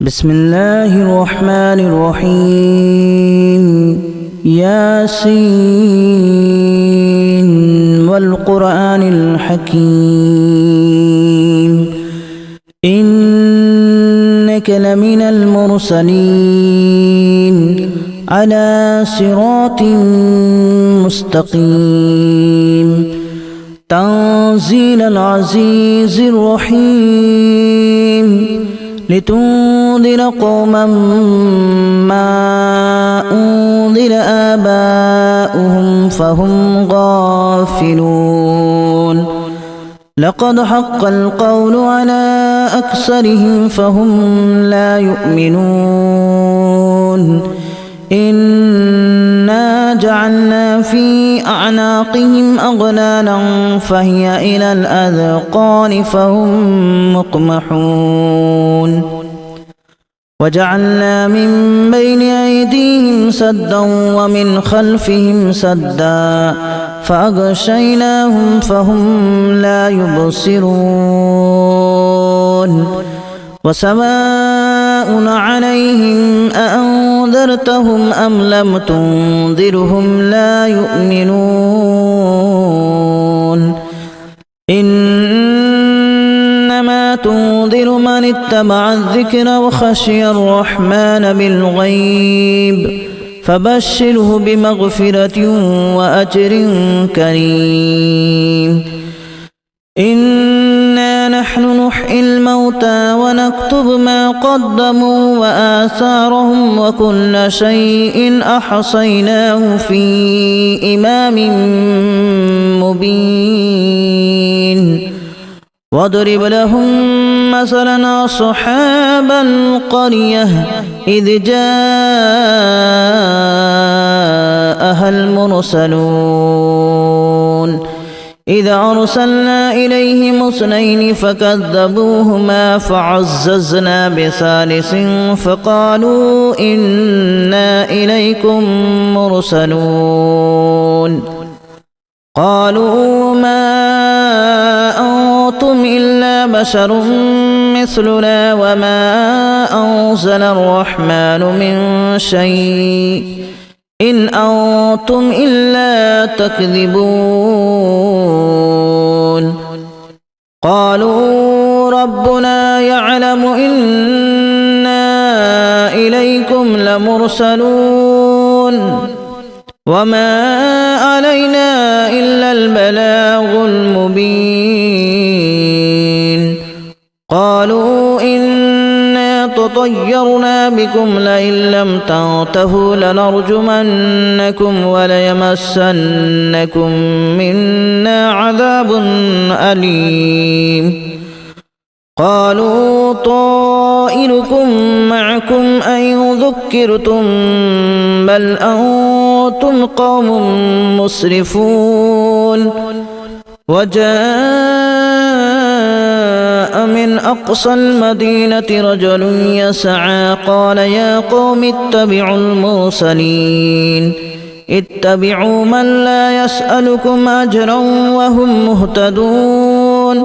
بسم الله الرحمن الرحيم ياسين والقرآن الحكيم إنك لمن المرسلين على صراط مستقيم تنزيل العزيز الرحيم لتنذر قوما ما أنذر آباؤهم فهم غافلون لقد حق القول على أكثرهم فهم لا يؤمنون إنا جعلنا في أعناقهم أغلالا فهي إلى الأذقان فهم مقمحون وجعلنا من بين أيديهم سدا ومن خلفهم سدا فأغشيناهم فهم لا يبصرون وسواء عليهم أأنذرتهم أم لم تنذرهم لا يؤمنون إنما تنذر من اتبع الذكر وخشي الرحمن بالغيب فبشره بمغفرة وأجر كريم إنا نحن نحيي الموتى ونكتب ما قدموا وآثارهم وكل شيء أحصيناه في إمام مبين واضرب لهم مثلا أصحاب القرية إذ جاءها المرسلون إذا أرسلنا إليهم اثنين فكذبوهما فعززنا بثالث فقالوا إنا إليكم مرسلون قالوا ما أنتم إلا بشر مثلنا وما أنزل الرحمن من شيء إن أنتم إلا تكذبون قالوا ربنا يعلم إنا إليكم لمرسلون وما علينا إلا البلاغ المبين قالوا إنا تطيرنا بكم لئن لم تنتهوا لنرجمنكم وليمسنكم منا عذاب أليم قالوا طائركم معكم أن ذكرتم بل أنتم قوم مسرفون وجاء من أقصى المدينة رجل يسعى قال يا قوم اتبعوا المرسلين اتبعوا من لا يسألكم أجرا وهم مهتدون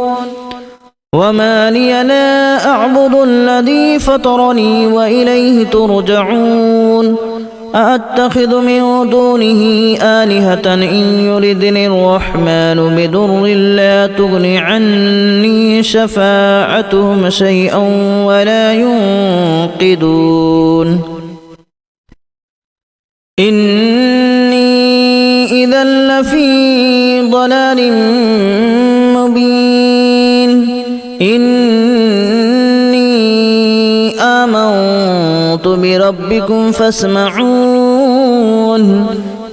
وما لي لا أعبد الذي فطرني وإليه ترجعون أأتخذ من دونه آلهة إن يردني الرحمن بضر لا تغن عني شفاعتهم شيئا ولا ينقذون إني إذا لفي ضلال مبين إني آمنت بربكم فاسمعون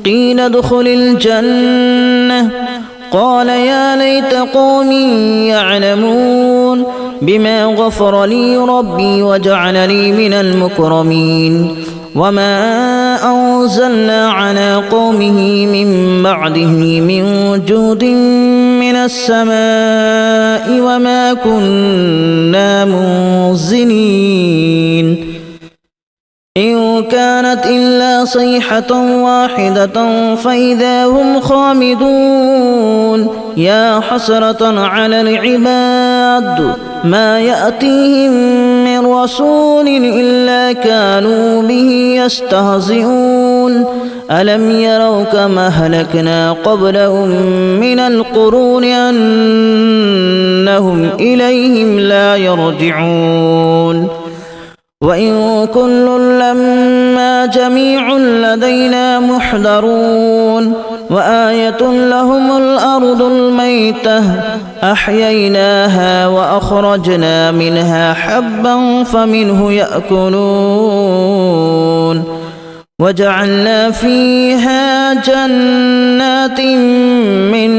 قيل ادخل الجنة قال يا ليت قومي يعلمون بما غفر لي ربي وجعلني من المكرمين وما أنزلنا على قومه من بعده من جود من السماء وما كنا منزلين إن كانت إلا صيحة واحدة فإذا هم خامدون يا حسرة على العباد ما يأتيهم من رسول إلا كانوا به يستهزئون ألم يروا كما أهلكنا قبلهم من القرون أنهم إليهم لا يرجعون وإن كل لما جميع لدينا محضرون وآية لهم الأرض الميتة أحييناها وأخرجنا منها حبا فمنه يأكلون وجعلنا فيها جنات من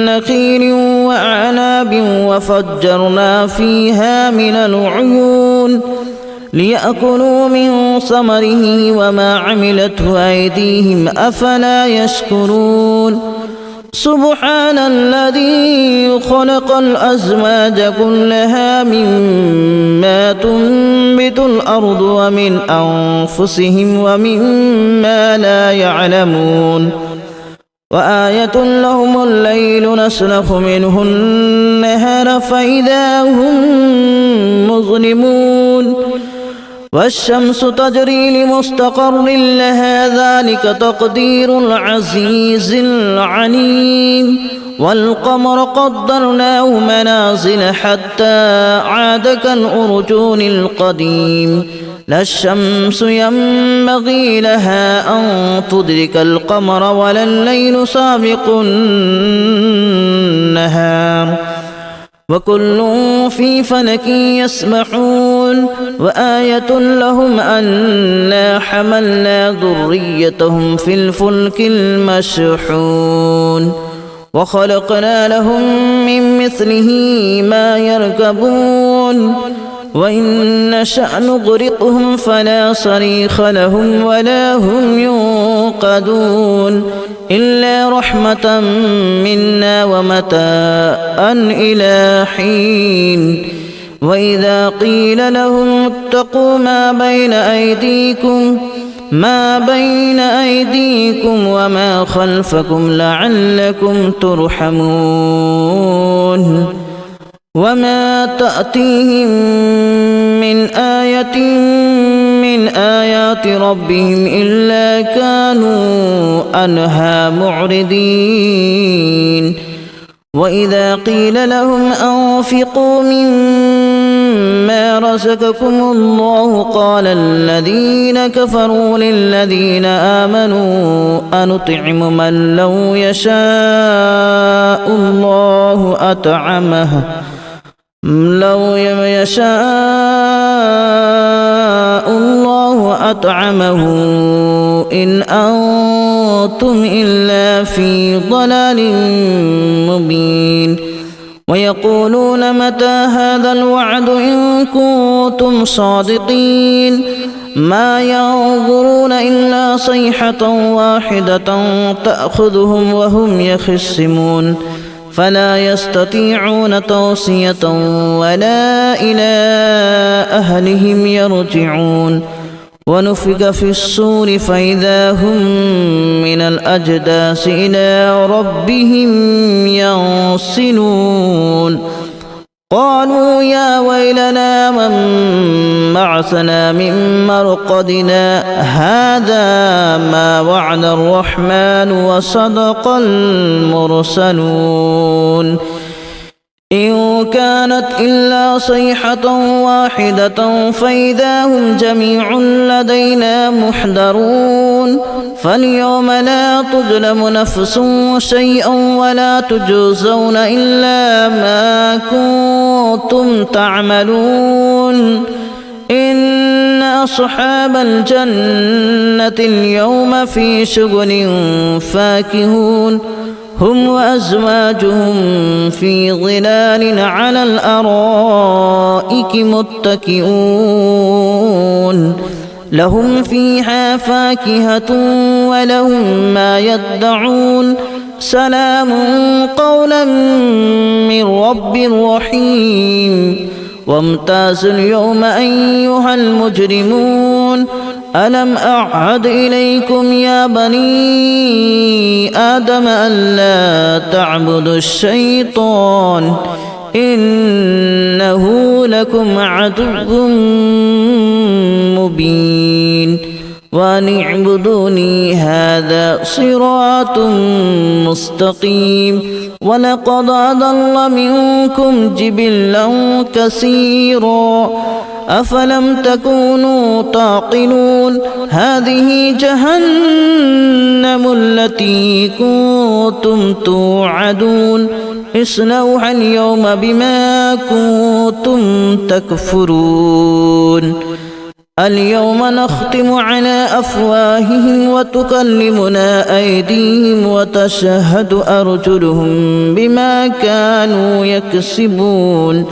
نخيل وأعناب وفجرنا فيها من العيون ليأكلوا من ثمره وما عملته أيديهم أفلا يشكرون سبحان الذي خلق الأزواج كلها مما تنبت الأرض ومن أنفسهم ومما لا يعلمون وآية لهم الليل نسلخ منه النهار فإذا هم مظلمون والشمس تجري لمستقر لها ذلك تقدير العزيز العليم والقمر قدرناه منازل حتى عاد كالأرجون القديم لا الشمس ينبغي لها أن تدرك القمر ولا الليل سابق النهار وكل في فلك يسبحون وآية لهم أنا حملنا ذريتهم في الفلك المشحون وخلقنا لهم من مثله ما يركبون وإن نشأ نغرقهم فلا صريخ لهم ولا هم ينقذون إلا رحمة منا ومتاعا إلى حين وإذا قيل لهم اتقوا ما بين أيديكم وما خلفكم لعلكم ترحمون وما تأتيهم من آية من آيات ربهم إلا كانوا عنها معرضين وإذا قيل لهم أنفقوا مما رزقكم الله قال الذين كفروا للذين آمنوا أنطعم من لو يشاء الله أطعمه إن أنتم إلا في ضلال مبين ويقولون متى هذا الوعد إن كنتم صادقين ما ينظرون إلا صيحة واحدة تأخذهم وهم يخصمون فلا يستطيعون توصية ولا إلى أهلهم يرجعون ونفخ في الصور فإذا هم من الأجداث إلى ربهم ينسلون قالوا يا ويلنا من بعثنا من مرقدنا هذا ما وعد الرحمن وصدق المرسلون إن كانت إلا صيحة واحدة فإذا هم جميع لدينا محضرون فاليوم لا تظلم نفس شيئا ولا تجزون إلا ما كنتم تعملون إن أصحاب الجنة اليوم في شغل فاكهون هم وأزواجهم في ظلال على الأرائك متكئون لهم فيها فاكهة ولهم ما يدعون سلام قولا من رب رحيم وامتازوا اليوم أيها المجرمون ألم أعهد إليكم يا بني آدم ألا تعبدوا الشيطان إنه لكم عدو مبين وأن اعبدوني هذا صراط مستقيم ولقد أضل منكم جبلا كثيرا أفلم تكونوا تعقلون هذه جهنم التي كنتم توعدون اصلوها اليوم بما كنتم تكفرون اليوم نختم على أفواههم وتكلمنا أيديهم وتشهد أرجلهم بما كانوا يكسبون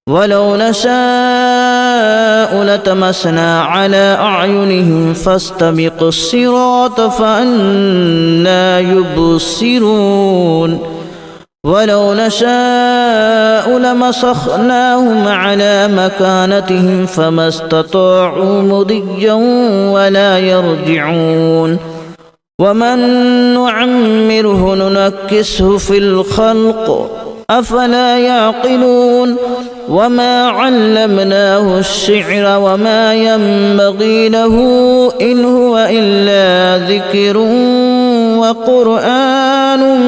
ولو نشاء لتمسنا على أعينهم فاستبقوا الصراط فأنى يبصرون ولو نشاء لمسخناهم على مكانتهم فما استطاعوا مضيا ولا يرجعون ومن نعمره ننكسه في الخلق أفلا يعقلون وما علمناه الشعر وما ينبغي له إن هو إلا ذكر وقرآن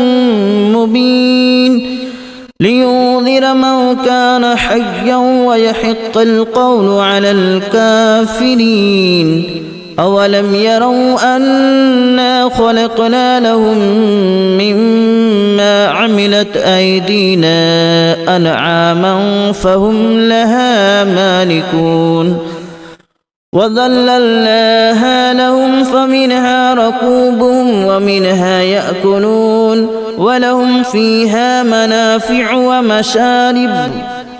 مبين لينذر من كان حيا ويحق القول على الكافرين أولم يروا أنا خلقنا لهم مما عملت أيدينا أنعاما فهم لها مالكون وذللناها لهم فمنها ركوبهم ومنها يأكلون ولهم فيها منافع ومشارب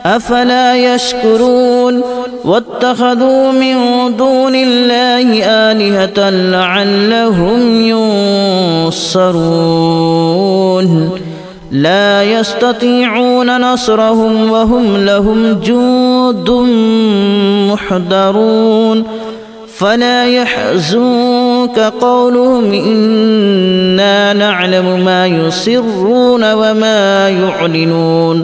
أفلا يشكرون واتخذوا من دون الله آلهة لعلهم ينصرون لا يستطيعون نصرهم وهم لهم جند محضرون فلا يحزنك قولهم إنا نعلم ما يسرون وما يعلنون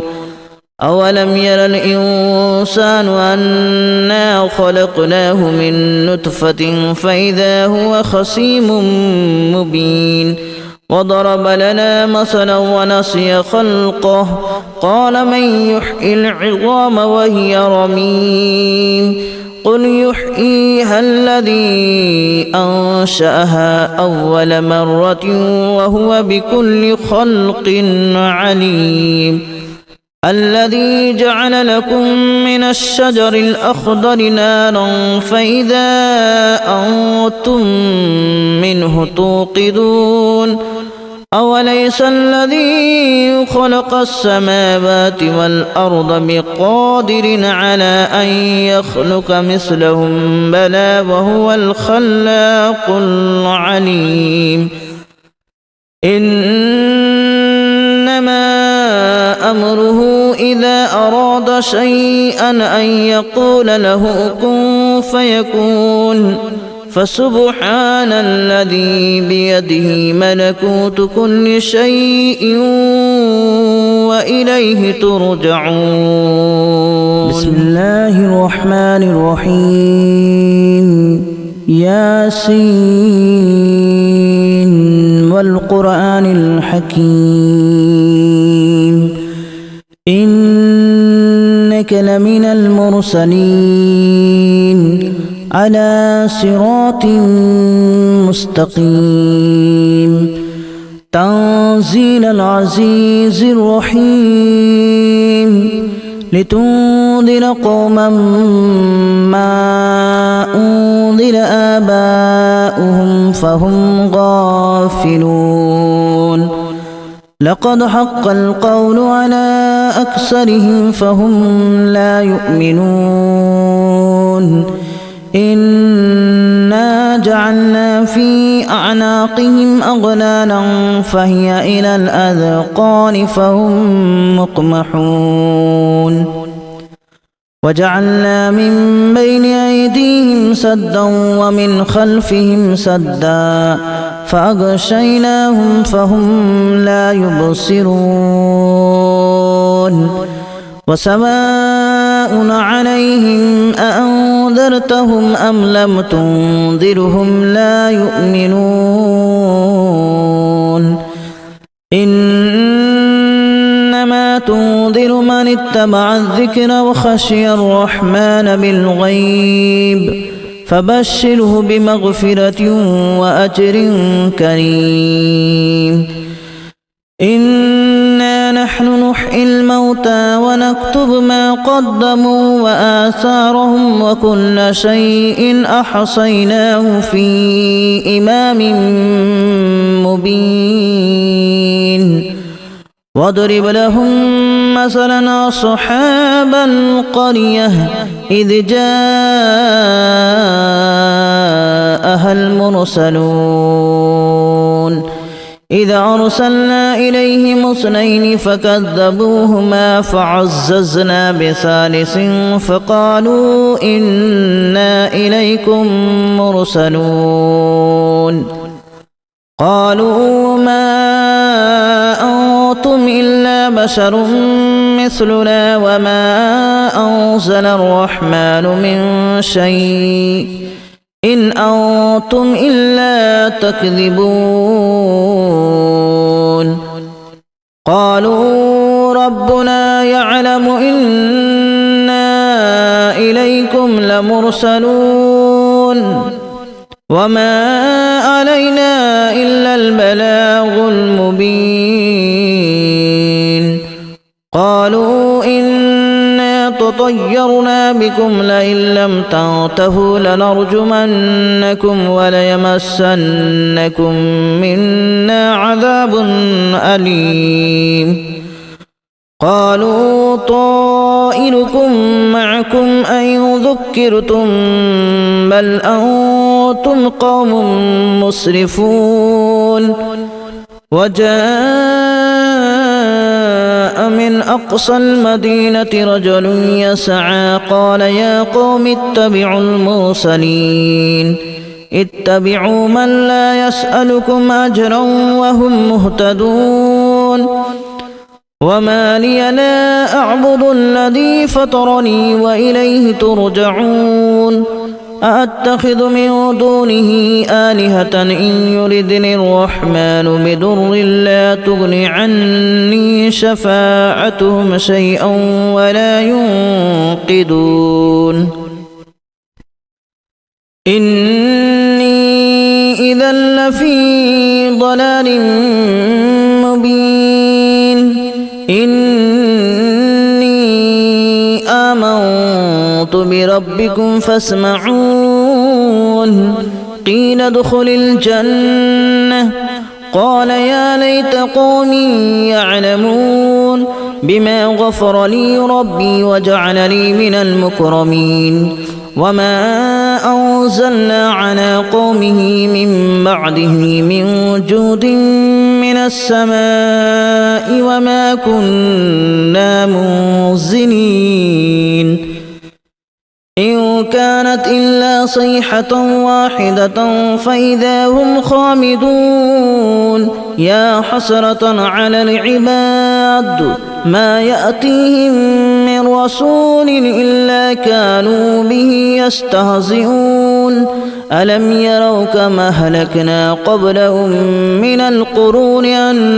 أولم ير الإنسان أنا خلقناه من نطفة فإذا هو خصيم مبين وضرب لنا مثلا ونسي خلقه قال من يحيي العظام وهي رميم قل يحييها الذي أنشأها أول مرة وهو بكل خلق عليم الذي جعل لكم من الشجر الأخضر نارا فإذا أنتم منه توقدون أوليس الذي خلق السماوات والأرض بقادر على أن يخلق مثلهم بلى وهو الخلاق العليم إنما أمره إذا أراد شيئا أن يقول له كن فيكون فسبحان الذي بيده ملكوت كل شيء وإليه ترجعون بسم الله الرحمن الرحيم ياسين والقرآن الحكيم إنك لمن المرسلين على صراط مستقيم تنزيل العزيز الرحيم لتنذر قوما ما أنذر آباؤهم فهم غافلون لقد حق القول على أكثرهم فهم لا يؤمنون إنا جعلنا في أعناقهم أغلالا فهي إلى الأذقان فهم مقمحون وجعلنا من بين أيديهم سدا ومن خلفهم سدا فأغشيناهم فهم لا يبصرون وسواء عليهم أأنذرتهم أم لم تنذرهم لا يؤمنون إنما تنذر من اتبع الذكر وخشي الرحمن بالغيب فبشره بمغفرة وأجر كريم إنا نحن نحيي الموتى ونكتب ما قدموا وآثارهم وكل شيء أحصيناه في إمام مبين واضرب لهم مثلا أصحاب القرية إذ جاءها المرسلون إذ أرسلنا إليهم 2 فكذبوهما فعززنا بثالث فقالوا إنا إليكم مرسلون قالوا ما أنتم إلا بشر مثلنا وما أنزل الرحمن من شيء إن أنتم إلا تكذبون قالوا ربنا يعلم إنا إليكم لمرسلون وما علينا إلا البلاغ المبين قالوا إنا تطيرنا بكم لئن لم تنتهوا لنرجمنكم وليمسنكم منا عذاب أليم قالوا طائركم معكم أن ذكرتم بل أنتم قوم مسرفون وجاء من أقصى المدينة رجل يسعى قال يا قوم اتبعوا المرسلين اتبعوا من لا يسألكم أجرا وهم مهتدون وما لي لا أعبد الذي فطرني وإليه ترجعون أأتخذ من دونه آلهة إن يردني الرحمن بضر لا تغن عني شفاعتهم شيئا ولا ينقذون إني إذا لفي ضلال مبين إني آمنت بربكم فاسمعون قيل ادخل الجنة قال يا ليت قومي يعلمون بما غفر لي ربي وجعلني من المكرمين وما أنزلنا على قومه من بعده من جود من السماء وما كنا منزلين إن كانت إلا صيحة واحدة فإذا هم خامدون يا حسرة على العباد ما يأتيهم من رسول إلا كانوا به يستهزئون ألم يروا كما أهلكنا قبلهم من القرون أنهم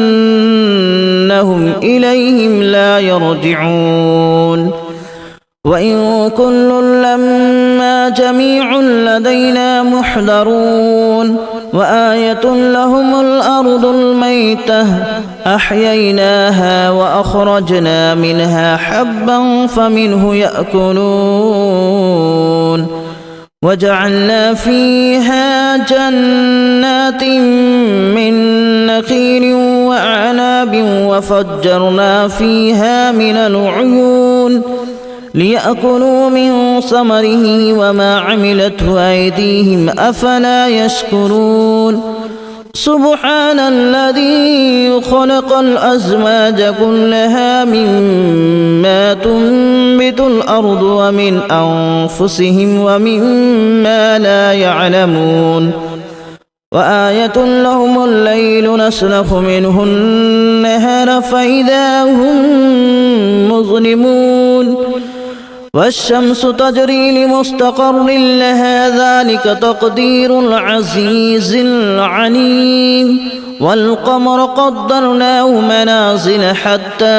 إليهم لا يرجعون وإن كل لما جميع لدينا محضرون وآية لهم الأرض الميتة أحييناها وأخرجنا منها حبا فمنه يأكلون وجعلنا فيها جنات من نخيل وأعناب وفجرنا فيها من العيون ليأكلوا من ثمره وما عملته أيديهم أفلا يشكرون سبحان الذي خلق الأزواج كلها مما تنبت الأرض ومن أنفسهم ومما لا يعلمون وآية لهم الليل نسلخ منه النهار فإذا هم مظلمون والشمس تجري لمستقر لها ذلك تقدير العزيز العليم والقمر قدرناه منازل حتى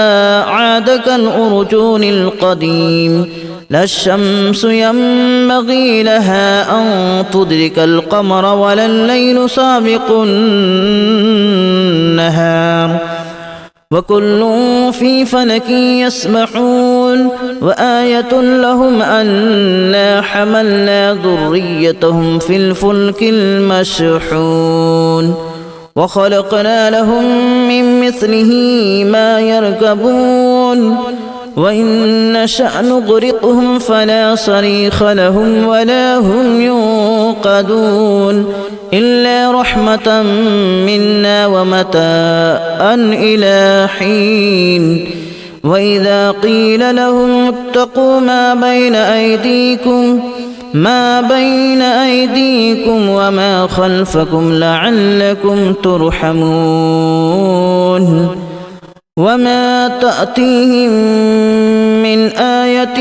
عاد كالأرجون القديم لا الشمس ينبغي لها أن تدرك القمر ولا الليل سابق النهار وكل في فلك يسبحون وآية لهم أنا حملنا ذريتهم في الفلك المشحون وخلقنا لهم من مثله ما يركبون وإن نشأ نغرقهم فلا صريخ لهم ولا هم ينقذون إلا رحمة منا ومتاعا إلى حين وإذا قيل لهم اتقوا ما بين أيديكم وما خلفكم لعلكم ترحمون وما تأتيهم من آية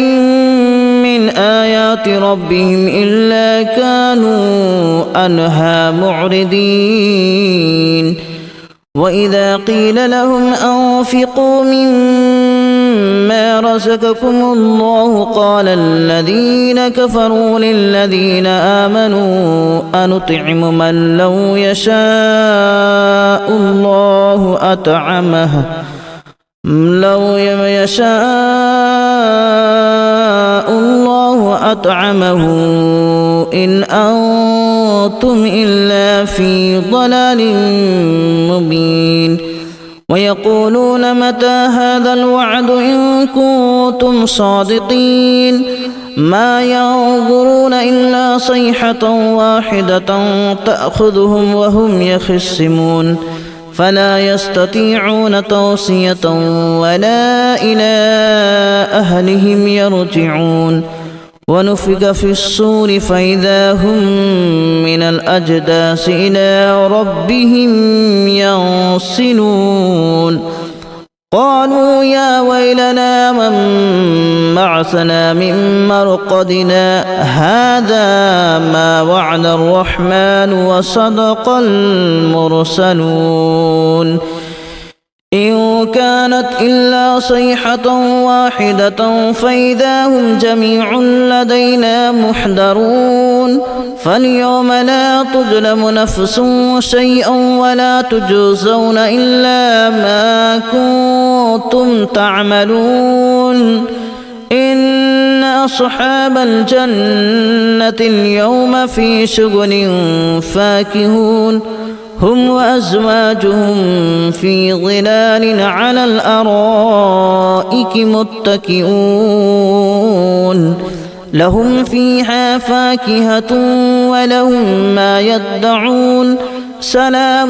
من آيات ربهم إلا كانوا عنها معرضين وإذا قيل لهم أنفقوا مما رزقكم الله قال الذين كفروا للذين آمنوا أنطعم من لو يشاء الله أطعمه إن أنتم إلا في ضلال مبين ويقولون متى هذا الوعد إن كنتم صادقين ما ينظرون إلا صيحة واحدة تأخذهم وهم يخصمون فلا يستطيعون توصية ولا إلى أهلهم يرجعون ونفخ في الصور فإذا هم من الأجداث إلى ربهم ينسلون قالوا يا ويلنا من بعثنا من مرقدنا هذا ما وعد الرحمن وصدق المرسلون إن كانت إلا صيحة واحدة فإذا هم جميع لدينا محضرون فاليوم لا تظلم نفس شيئا ولا تجزون إلا ما كنتم تعملون إن أصحاب الجنة اليوم في شغل فاكهون هم وأزواجهم في ظلال على الأرائك متكئون لهم فيها فاكهة ولهم ما يدعون سلام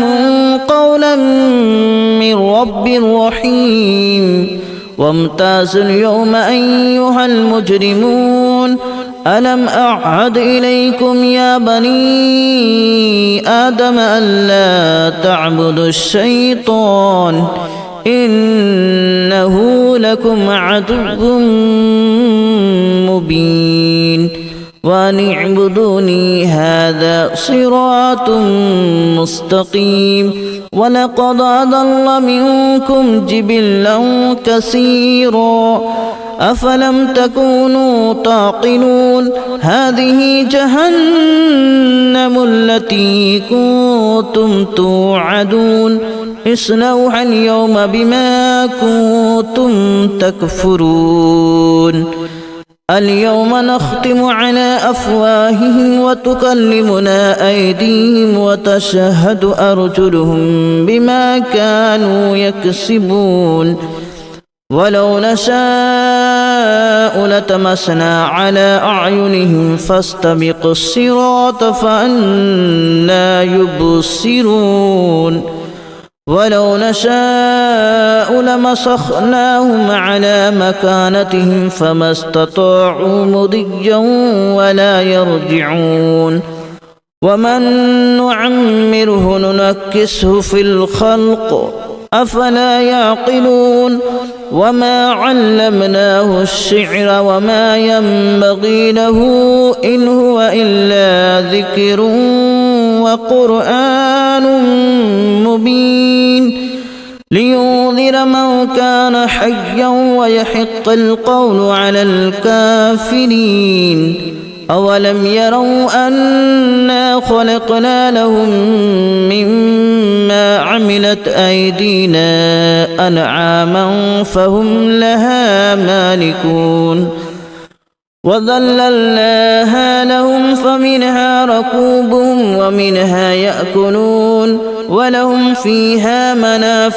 قولا من رب رحيم وامتازوا اليوم أيها المجرمون ألم أعهد إليكم يا بني آدم ألا تعبدوا الشيطان إنه لكم عدو مبين وأن اعبدوني هذا صراط مستقيم ولقد أضل منكم جبلا كثيرا أفلم تكونوا تعقلون هذه جهنم التي كنتم توعدون اصلوها اليوم بما كنتم تكفرون اليوم نختم على أفواههم وتكلمنا أيديهم وتشهد أرجلهم بما كانوا يكسبون ولو نشاء لتمسنا على أعينهم فاستبقوا الصراط فأنى يبصرون ولو نشاء لمسخناهم على مكانتهم فما استطاعوا مضيا ولا يرجعون ومن نعمره ننكسه في الخلق أفلا يعقلون وما علمناه الشعر وما ينبغي له إن هو إلا ذكر وقرآن مبين لينذر من كان حيا ويحق القول على الكافرين أولم يروا أنا خلقنا لهم مما عملت أيدينا أنعاما فهم لها مالكون وذللناها لهم فمنها ركوبهم ومنها يأكلون ولهم فيها منافع